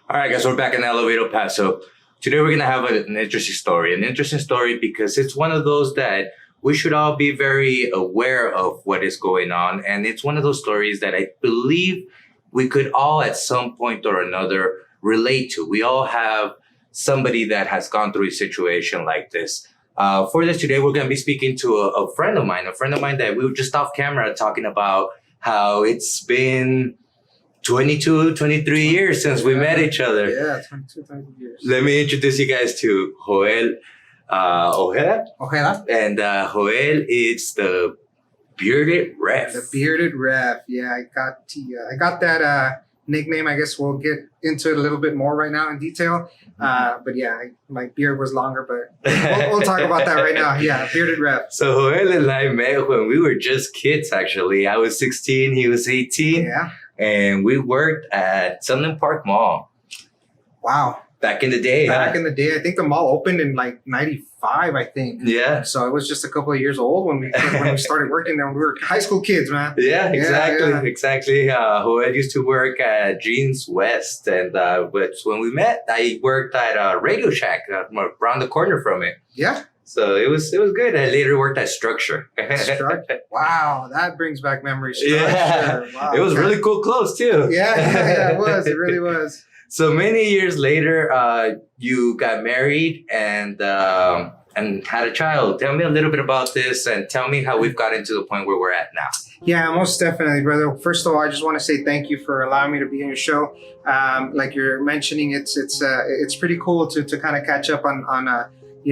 All right, guys, we're back in Elevator Paso. Today we're going to have an interesting story. An interesting story because it's one of those that we should all be very aware of what is going on. And it's one of those stories that I believe we could all at some point or another relate to. We all have somebody that has gone through a situation like this. For this today, we're going to be speaking to a friend of mine that we were just off camera talking about how it's been 22, 23 years since we met each other. Yeah, 22, 23 years. Let me introduce you guys to Joel Ojeda. Ojeda? And Joel is the bearded ref. The bearded ref. Yeah, I got that nickname. I guess we'll get into it a little bit more right now in detail. But yeah, my beard was longer, but we'll talk about that right now. Yeah, bearded ref. So Joel and I met when we were just kids, actually. I was 16, he was 18. Yeah. And we worked at Sunland Park Mall. Wow. Back in the day. Back in the day. I think the mall opened in like 95, I think. Yeah. So it was just a couple of years old when we started working there. We were high school kids, man. Yeah, exactly. Yeah. Exactly. Joel used to work at Jeans West. And but when we met, I worked at Radio Shack around the corner from it. Yeah. So it was good. I later worked at Structure. Wow, that brings back memories. Structure. Yeah. Wow. It was really cool clothes too. Yeah, it was. It really was. So many years later, you got married and had a child. Tell me a little bit about this and tell me how we've gotten to the point where we're at now. Yeah, most definitely, brother. First of all, I just want to say thank you for allowing me to be on your show. Like you're mentioning, it's pretty cool to kind of catch up on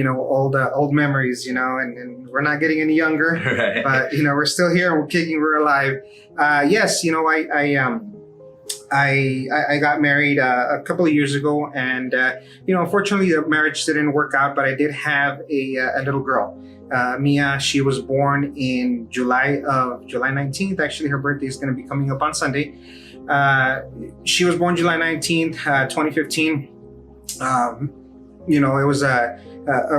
old memories, and we're not getting any younger, Right. but we're still here and we're kicking, we're alive. Yes, I got married a couple of years ago, and unfortunately the marriage didn't work out, but I did have a little girl, Mia. She was born in July 19th. Actually, her birthday is going to be coming up on Sunday. She was born July 19th, 2015. It was a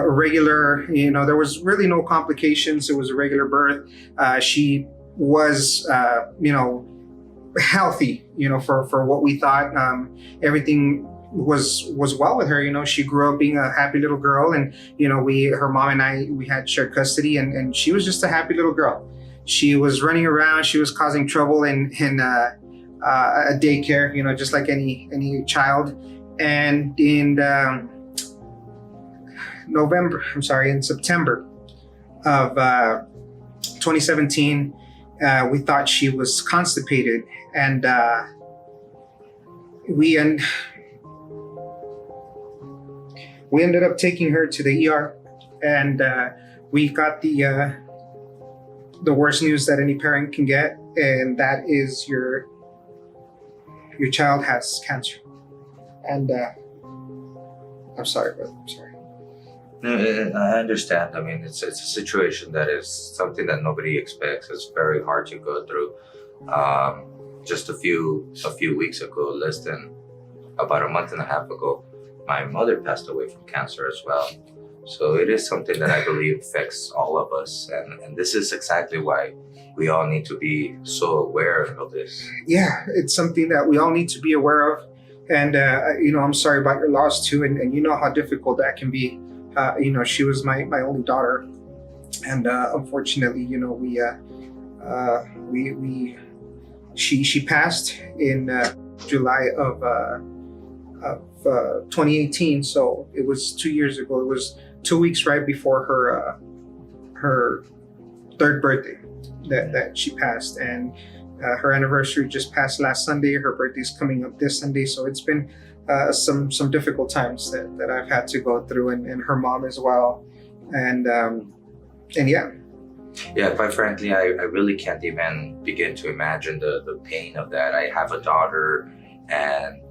regular, there was really no complications. It was a regular birth. She was, healthy, for what we thought. Everything was well with her. She grew up being a happy little girl, and, her mom and I, we had shared custody, and she was just a happy little girl. She was running around. She was causing trouble in a daycare, just like any child. And in September of 2017, we thought she was constipated, and we ended up taking her to the ER, and we got the worst news that any parent can get, and that is your child has cancer. And I'm sorry, brother. I'm sorry. No, I understand. I mean, it's a situation that is something that nobody expects. It's very hard to go through. Just a few weeks ago, less than about a month and a half ago, my mother passed away from cancer as well. So it is something that I believe affects all of us, and this is exactly why we all need to be so aware of this. Yeah, it's something that we all need to be aware of. And I'm sorry about your loss too, and you know how difficult that can be. She was my only daughter, and unfortunately, she passed in July of 2018. So it was 2 years ago. It was 2 weeks right before her third birthday that she passed, and her anniversary just passed last Sunday. Her birthday's coming up this Sunday, so it's been some difficult times that I've had to go through, and her mom as well, and yeah. Yeah, quite frankly, I really can't even begin to imagine the pain of that. I have a daughter, and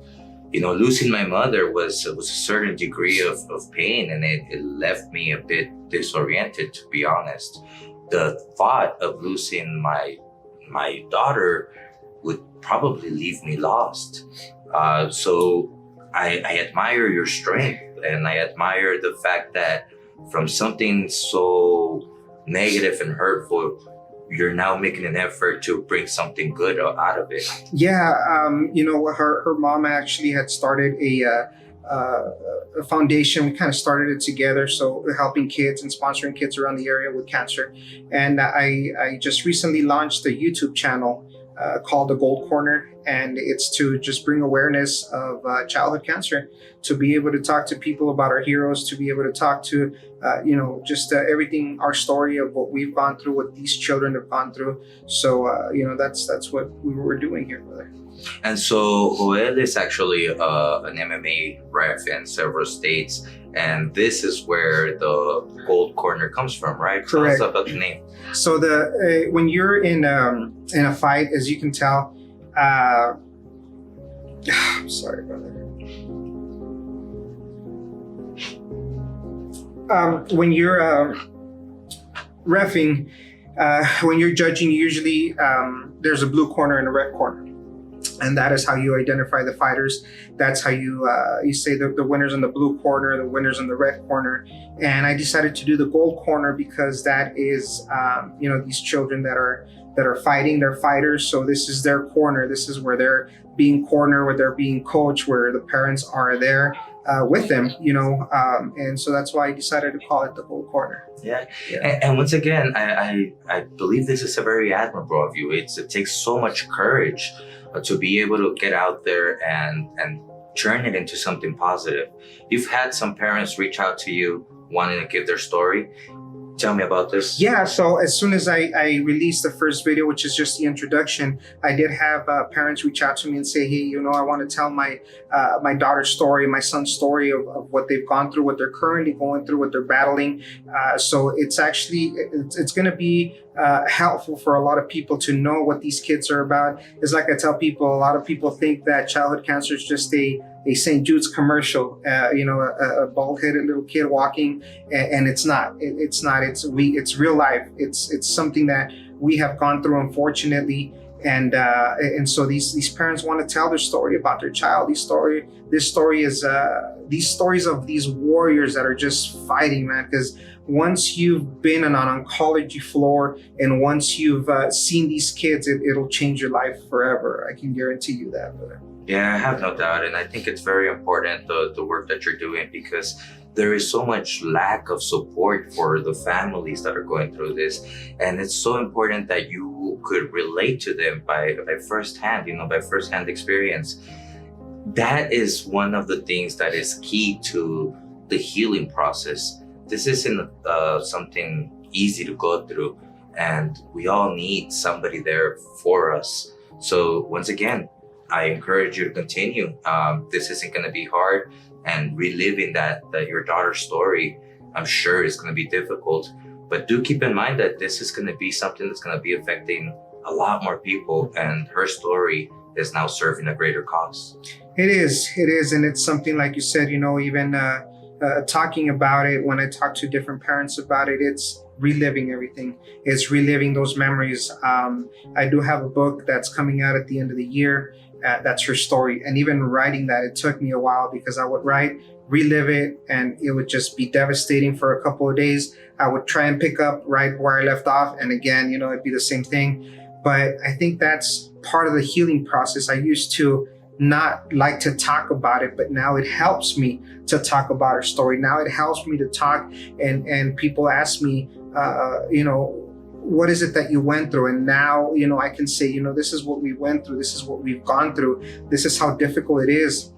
losing my mother was a certain degree of pain, and it left me a bit disoriented, to be honest. The thought of losing my daughter would probably leave me lost. So I admire your strength, and I admire the fact that from something so negative and hurtful, you're now making an effort to bring something good out of it. Yeah, her mom actually had started a foundation. We kind of started it together, so helping kids and sponsoring kids around the area with cancer. And I just recently launched a YouTube channel called The Gold Corner, and it's to just bring awareness of childhood cancer, to be able to talk to people about our heroes, to be able to talk to just everything, our story of what we've gone through, what these children have gone through. So that's what we were doing here, brother. And so Ojeda is actually an MMA ref in several states, and this is where the Gold Corner comes from, right? Correct. Tell us about the name. So when you're in a fight, as you can tell, I'm sorry, brother. When you're reffing, when you're judging, usually there's a blue corner and a red corner. And that is how you identify the fighters. That's how you say the winners in the blue corner, the winners in the red corner. And I decided to do the gold corner because that is, these children that are fighting, they're fighters. So this is their corner. This is where they're being cornered, where they're being coached, where the parents are there with them, and so that's why I decided to call it the gold corner. Yeah. And once again, I believe this is a very admirable of you. It takes so much courage to be able to get out there and turn it into something positive. You've had some parents reach out to you wanting to give their story. Tell me about this. Yeah, so as soon as I released the first video, which is just the introduction, I did have parents reach out to me and say, hey, I want to tell my daughter's story, my son's story of what they've gone through, what they're currently going through, what they're battling. So it's actually, it's going to be helpful for a lot of people to know what these kids are about. It's like I tell people, a lot of people think that childhood cancer is just a St. Jude's commercial, a bald-headed little kid walking, and it's not. It's not. It's real life. It's something that we have gone through, unfortunately, and so these parents want to tell their story about their child. This story is these stories of these warriors that are just fighting, man. Because once you've been on an oncology floor and once you've seen these kids, it'll change your life forever. I can guarantee you that, brother. Yeah, I have no doubt. And I think it's very important, the work that you're doing, because there is so much lack of support for the families that are going through this. And it's so important that you could relate to them by firsthand, by firsthand experience. That is one of the things that is key to the healing process. This isn't something easy to go through, and we all need somebody there for us. So once again, I encourage you to continue. This isn't going to be hard, and reliving that your daughter's story, I'm sure is going to be difficult. But do keep in mind that this is going to be something that's going to be affecting a lot more people, and her story is now serving a greater cause. It is, and it's something, like you said, even talking about it, when I talk to different parents about it, it's reliving everything. It's reliving those memories. I do have a book that's coming out at the end of the year. That's her story. And even writing that, it took me a while, because I would write, relive it, and it would just be devastating for a couple of days. I would try and pick up right where I left off, and again, it'd be the same thing. But I think that's part of the healing process. I used to not like to talk about it, but now it helps me to talk about her story. Now it helps me to talk, and people ask me, what is it that you went through? And now, I can say, this is what we went through. This is what we've gone through. This is how difficult it is.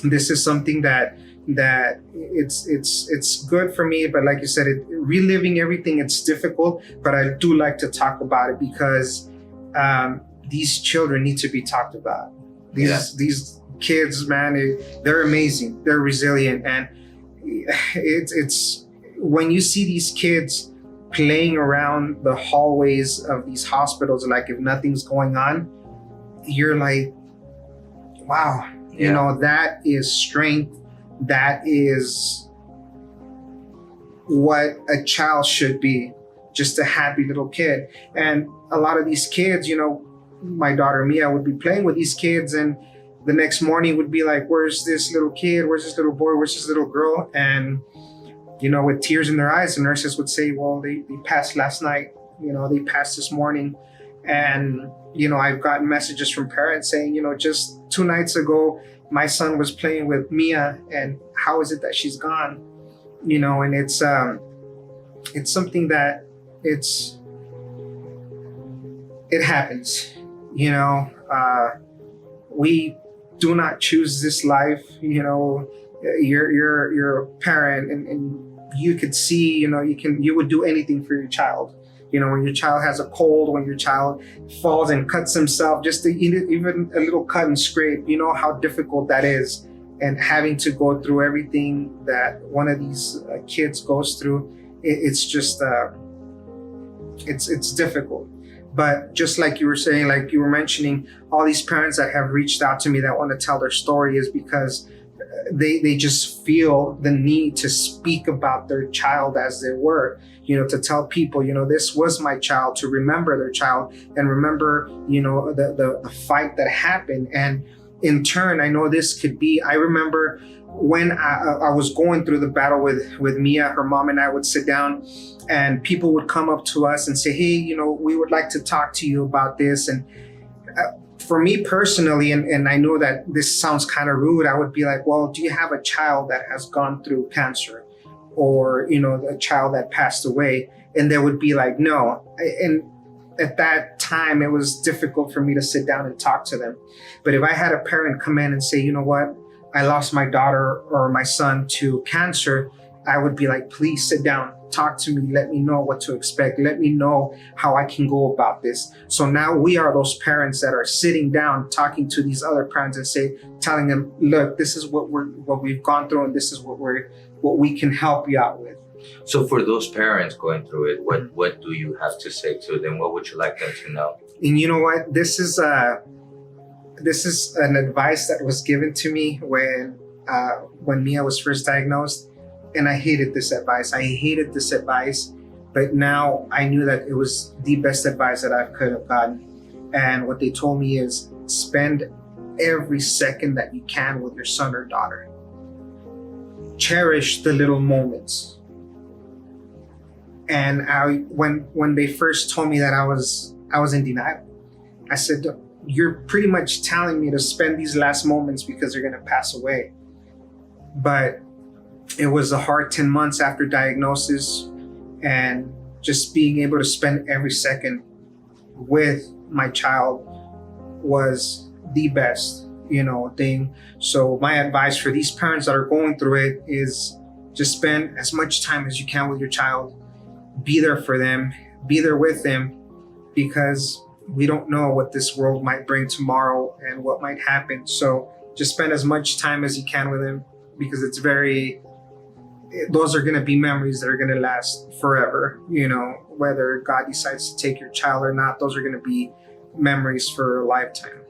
This is something that it's good for me. But like you said, reliving everything, it's difficult, but I do like to talk about it, because these children need to be talked about. These kids, man, they're amazing. They're resilient. And it's when you see these kids playing around the hallways of these hospitals, like if nothing's going on, you're like, wow, that is strength. That is what a child should be, just a happy little kid. And a lot of these kids, my daughter Mia would be playing with these kids, and the next morning would be like, where's this little kid? Where's this little boy? Where's this little girl? And with tears in their eyes, the nurses would say, well, they passed last night. They passed this morning. And, I've gotten messages from parents saying, just 2 nights ago, my son was playing with Mia, and how is it that she's gone? And it's something that it happens. We do not choose this life. You're a parent, and you could see, you would do anything for your child. When your child has a cold, when your child falls and cuts himself, just even a little cut and scrape, how difficult that is. And having to go through everything that one of these kids goes through, it's just, it's difficult. But just like you were saying, like you were mentioning, all these parents that have reached out to me that want to tell their story is because they just feel the need to speak about their child as they were, to tell people, this was my child, to remember their child and remember, the fight that happened. And in turn, I know this could be, I remember when I was going through the battle with Mia, her mom and I would sit down and people would come up to us and say, hey, we would like to talk to you about this. And for me personally, and I know that this sounds kind of rude, I would be like, well, do you have a child that has gone through cancer or, a child that passed away? And they would be like, no. And at that time, it was difficult for me to sit down and talk to them. But if I had a parent come in and say, you know what, I lost my daughter or my son to cancer, I would be like, please sit down, talk to me, let me know what to expect, let me know how I can go about this. So now we are those parents that are sitting down, talking to these other parents and telling them, look, this is what we've gone through, and this is what we can help you out with. So for those parents going through it, what do you have to say to them? What would you like them to know? And you know what? This is an advice that was given to me when Mia was first diagnosed. And I hated this advice. But now I knew that it was the best advice that I could have gotten. And what they told me is spend every second that you can with your son or daughter. Cherish the little moments. And when they first told me that, I was in denial. I said, you're pretty much telling me to spend these last moments because they're going to pass away. But it was a hard 10 months after diagnosis, and just being able to spend every second with my child was the best, thing. So my advice for these parents that are going through it is just spend as much time as you can with your child. Be there for them, be there with them, because we don't know what this world might bring tomorrow and what might happen. So just spend as much time as you can with them, because those are going to be memories that are going to last forever. Whether God decides to take your child or not, those are going to be memories for a lifetime.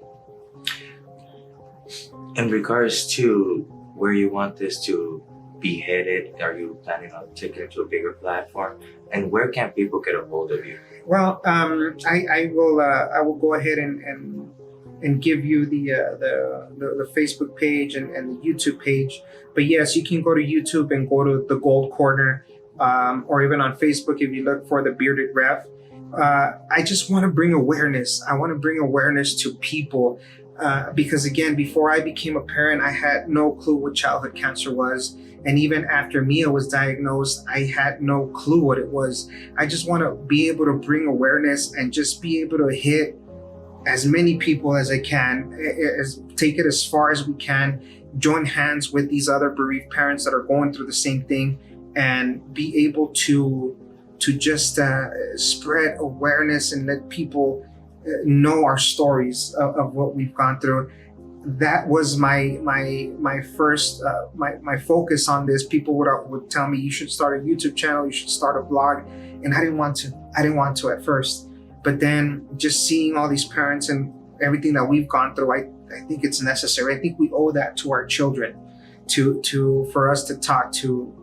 In regards to where you want this to be headed, are you planning on taking it to a bigger platform? And where can people get a hold of you? Well, I will go ahead and give you the Facebook page and the YouTube page. But yes, you can go to YouTube and go to the Gold Corner, or even on Facebook if you look for the Bearded Ref. I just want to bring awareness. I want to bring awareness to people because, again, before I became a parent, I had no clue what childhood cancer was. And even after Mia was diagnosed, I had no clue what it was. I just want to be able to bring awareness and just be able to hit as many people as I can, take it as far as we can, join hands with these other bereaved parents that are going through the same thing, and be able to just spread awareness and let people know our stories of what we've gone through. That was my first my focus on this. People would tell me, you should start a YouTube channel, you should start a blog, and I didn't want to at first. But then just seeing all these parents and everything that we've gone through, I think it's necessary. I think we owe that to our children, for us to talk to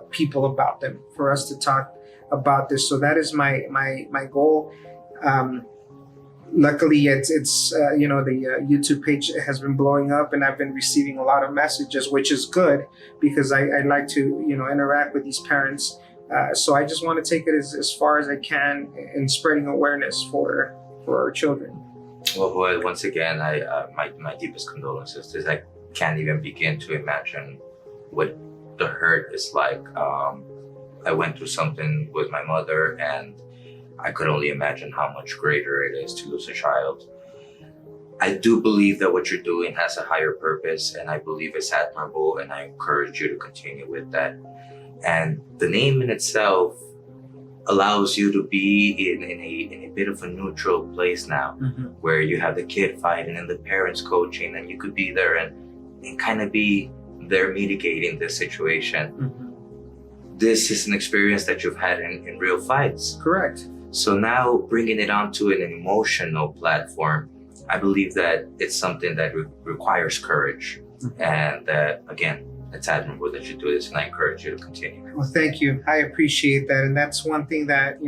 people about them, for us to talk about this. So that is my goal. Luckily, it's the YouTube page has been blowing up, and I've been receiving a lot of messages, which is good because I like to interact with these parents So I just want to take it as far as I can in spreading awareness for our children. Well, once again, my deepest condolences. Because I can't even begin to imagine what the hurt is like. I went through something with my mother, and I could only imagine how much greater it is to lose a child. I do believe that what you're doing has a higher purpose, and I believe it's admirable, and I encourage you to continue with that. And the name in itself allows you to be in a bit of a neutral place now, where you have the kid fighting and the parents coaching, and you could be there and kind of be there mitigating this situation. This is an experience that you've had in real fights. Correct. So now bringing it onto an emotional platform, I believe that it's something that requires courage. And that, again, it's admirable that you do this, and I encourage you to continue. Well, thank you. I appreciate that. And that's one thing that,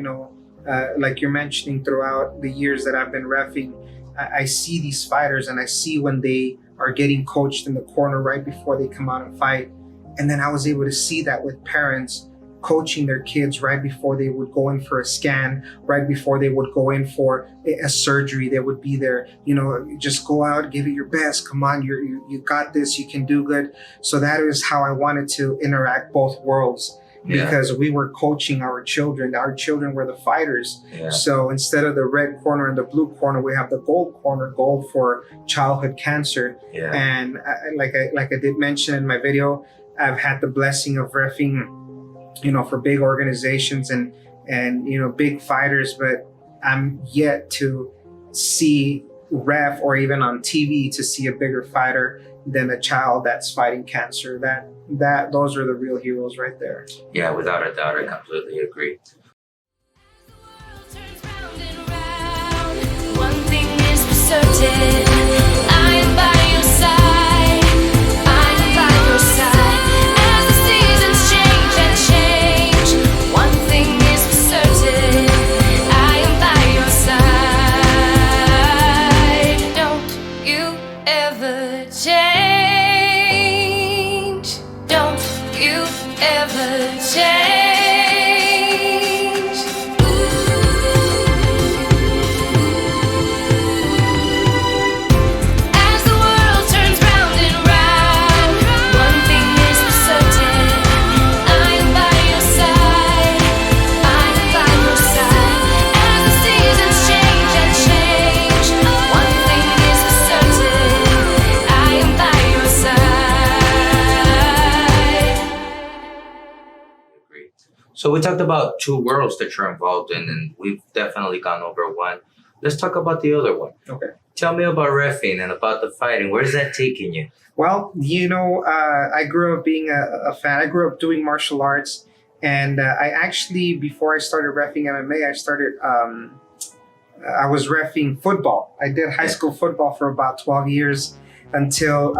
like you're mentioning throughout the years that I've been reffing, I see these fighters, and I see when they are getting coached in the corner right before they come out and fight. And then I was able to see that with parents coaching their kids right before they would go in for a scan, right before they would go in for a surgery. They would be there, just go out, give it your best. Come on, you got this, you can do good. So that is how I wanted to interact both worlds, because we were coaching our children. Our children were the fighters. So instead of the red corner and the blue corner, we have the gold corner, gold for childhood cancer. And like I did mention in my video, I've had the blessing of reffing, for big organizations and big fighters, but I'm yet to see ref or even on TV to see a bigger fighter than a child that's fighting cancer. That those are the real heroes right there. Yeah, without a doubt, I completely agree. One thing is for certain, I am by your side. I am by your side. As the seasons change and change, one thing is for certain, I am by your side. Don't you ever change. Don't you ever change. So we talked about two worlds that you're involved in, and we've definitely gone over one. Let's talk about the other one. Okay. Tell me about reffing and about the fighting. Where's that taking you? Well, I grew up being a fan. I grew up doing martial arts, and I actually, before I started reffing MMA, I was reffing football. I did high school football for about 12 years until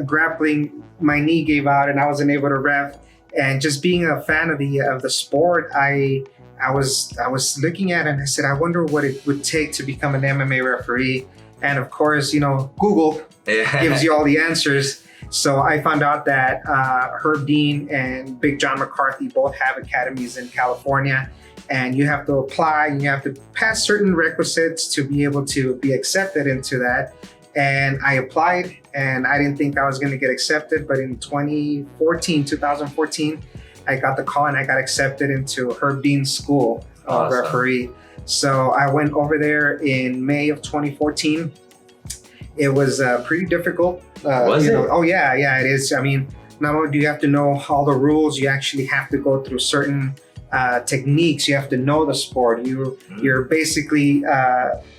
grappling, my knee gave out and I wasn't able to ref. And just being a fan of the sport, I was looking at it and I said, I wonder what it would take to become an MMA referee. And of course, Google gives you all the answers. So I found out that Herb Dean and Big John McCarthy both have academies in California, and you have to apply and you have to pass certain requisites to be able to be accepted into that. And I applied, and I didn't think I was going to get accepted, but in 2014, I got the call and I got accepted into Herb Dean's school of referee. So I went over there in May of 2014. It was pretty difficult. Was it? Oh yeah, it is. I mean, not only do you have to know all the rules, you actually have to go through certain techniques. You have to know the sport. You're basically,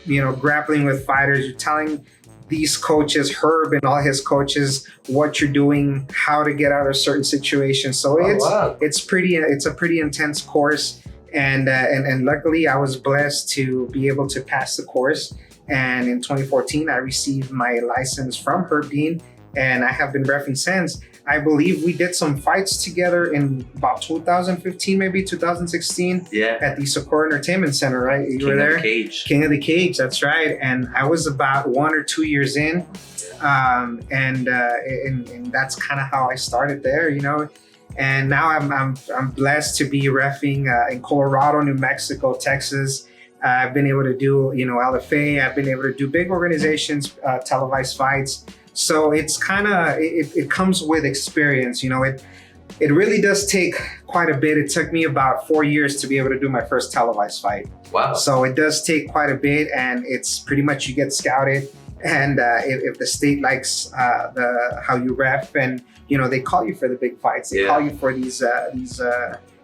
grappling with fighters. You're telling these coaches, Herb and all his coaches, what you're doing, how to get out of certain situations. So it's a pretty intense course. And luckily I was blessed to be able to pass the course. And in 2014, I received my license from Herb Dean, and I have been reffing since. I believe we did some fights together in about 2015, maybe 2016. Yeah. At the Socorro Entertainment Center, right? You were there? King of the Cage, that's right. And I was about 1 or 2 years in. And that's kind of how I started there, And now I'm blessed to be reffing in Colorado, New Mexico, Texas. I've been able to do, LFA. I've been able to do big organizations, televised fights. So it's kind of, it comes with experience. It really does take quite a bit. It took me about 4 years to be able to do my first televised fight. Wow. So it does take quite a bit, and it's pretty much you get scouted. And if the state likes how you ref, and they call you for the big fights, they call you for these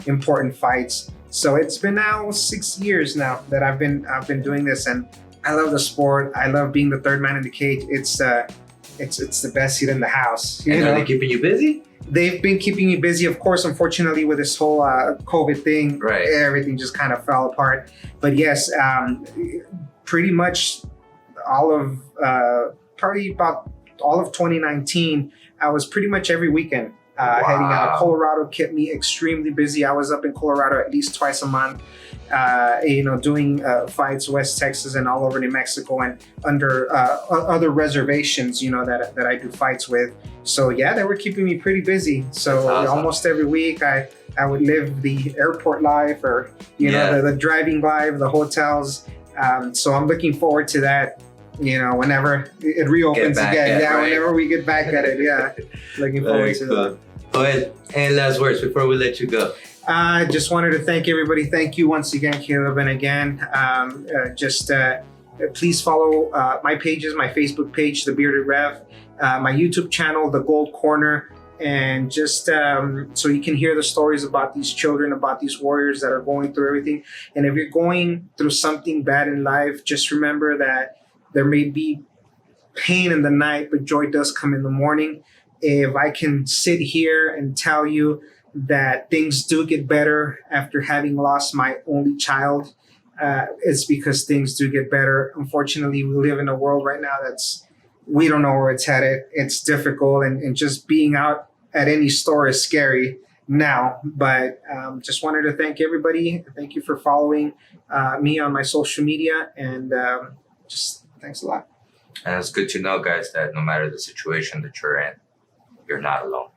important fights. So it's been now 6 years now that I've been doing this, and I love the sport. I love being the third man in the cage. It's the best seat in the house. And are they keeping you busy? They've been keeping me busy. Of course, unfortunately, with this whole COVID thing, right, everything just kind of fell apart. But yes, pretty much probably about all of 2019, I was pretty much every weekend heading out. Colorado kept me extremely busy. I was up in Colorado at least twice a month, doing fights, West Texas and all over New Mexico, and under other reservations, that I do fights with. So yeah, they were keeping me pretty busy. So awesome. Almost every week I would live the airport life, or the driving life, the hotels. So I'm looking forward to that. Whenever it reopens again. Right? Whenever we get back at it. Yeah. Looking forward to that. Go ahead. Any last words before we let you go? I just wanted to thank everybody. Thank you once again, Caleb. And again, please follow my pages, my Facebook page, The Bearded Rev, my YouTube channel, The Gold Corner, and just so you can hear the stories about these children, about these warriors that are going through everything. And if you're going through something bad in life, just remember that there may be pain in the night, but joy does come in the morning. If I can sit here and tell you that things do get better after having lost my only child, it's because things do get better. Unfortunately, we live in a world right now we don't know where it's headed. It's difficult, and just being out at any store is scary now. But just wanted to thank everybody. Thank you for following me on my social media, and just thanks a lot. And it's good to know, guys, that no matter the situation that you're in, you're not alone.